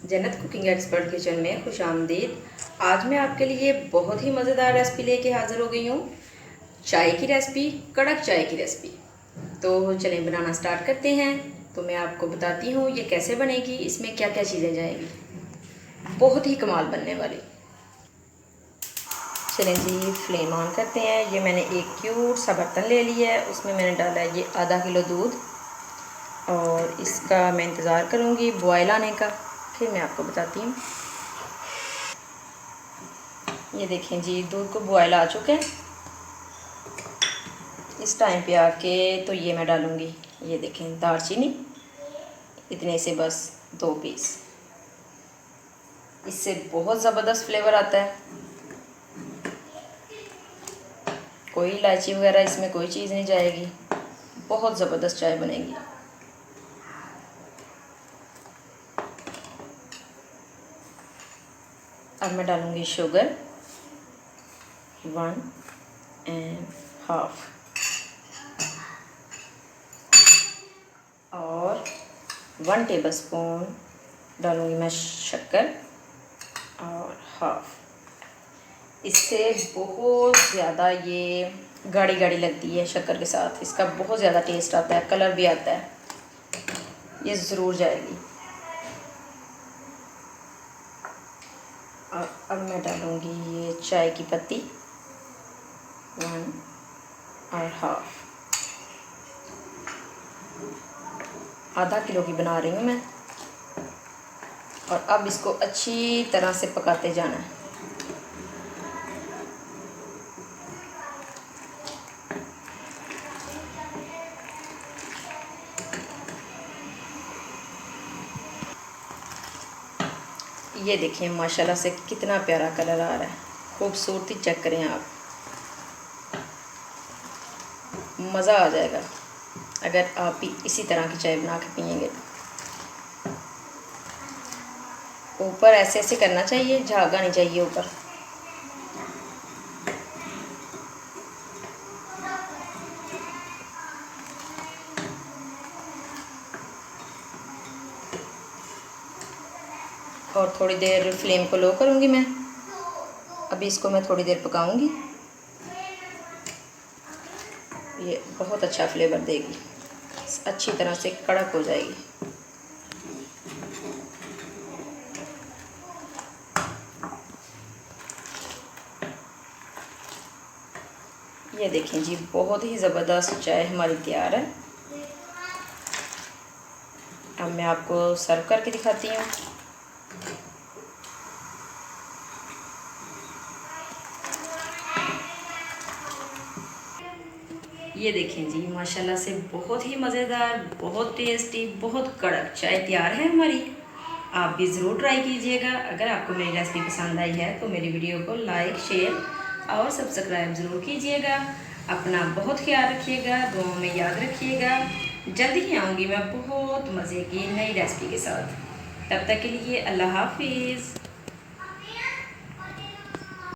जन्नत cooking expert kitchen में खुश आमदीद। आज मैं आपके लिए बहुत ही मज़ेदार रेसिपी लेके हाज़िर हो गई हूँ। चाय की रेसिपी, कड़क चाय की रेसिपी। तो चलें बनाना स्टार्ट करते हैं। तो मैं आपको बताती हूँ ये कैसे बनेगी, इसमें क्या क्या चीज़ें जाएंगी, बहुत ही कमाल बनने वाली। चलें जी, फ्लेम ऑन करते हैं। ये मैंने एक क्यूट सा बर्तन ले लिया है, उसमें मैंने डाला है ये आधा किलो दूध और इसका मैं इंतज़ार करूँगी बॉयल आने का, फिर मैं आपको बताती हूँ। ये देखें जी, दूध को बॉयल आ चुके हैं। इस टाइम पे आके तो ये मैं डालूँगी, ये देखें दालचीनी, इतने से बस 2 पीस। इससे बहुत ज़बरदस्त फ्लेवर आता है। कोई इलायची वगैरह इसमें कोई चीज़ नहीं जाएगी, बहुत ज़बरदस्त चाय बनेगी। अब मैं डालूँगी शुगर 1½ और 1 टेबलस्पून डालूँगी मैं शक्कर और हाफ। इससे बहुत ज़्यादा ये गाढ़ी गाढ़ी लगती है शक्कर के साथ, इसका बहुत ज़्यादा टेस्ट आता है, कलर भी आता है। ये ज़रूर जाएगी। और अब मैं डालूँगी ये चाय की पत्ती 1½ आधा किलो की बना रही हूँ मैं। और अब इसको अच्छी तरह से पकाते जाना है। ये देखिए माशाल्लाह से कितना प्यारा कलर आ रहा है, खूबसूरती चेक करें आप, मज़ा आ जाएगा अगर आप भी इसी तरह की चाय बना के पिएंगे। ऊपर ऐसे ऐसे करना चाहिए, झाग आनी चाहिए ऊपर। और थोड़ी देर फ्लेम को लो करूँगी मैं। अभी इसको मैं थोड़ी देर पकाऊँगी, ये बहुत अच्छा फ्लेवर देगी, अच्छी तरह से कड़क हो जाएगी। ये देखें जी, बहुत ही ज़बरदस्त चाय हमारी तैयार है। अब मैं आपको सर्व करके दिखाती हूँ। ये देखें जी, माशाल्लाह से बहुत ही मज़ेदार, बहुत टेस्टी, बहुत कड़क चाय तैयार है हमारी। आप भी ज़रूर ट्राई कीजिएगा। अगर आपको मेरी रेसिपी पसंद आई है तो मेरी वीडियो को लाइक, शेयर और सब्सक्राइब ज़रूर कीजिएगा। अपना बहुत ख्याल रखिएगा, दुआओं में याद रखिएगा। जल्दी ही आऊँगी मैं बहुत मज़े की नई रेसिपी के साथ। तब तक के लिए अल्लाह हाफिज़।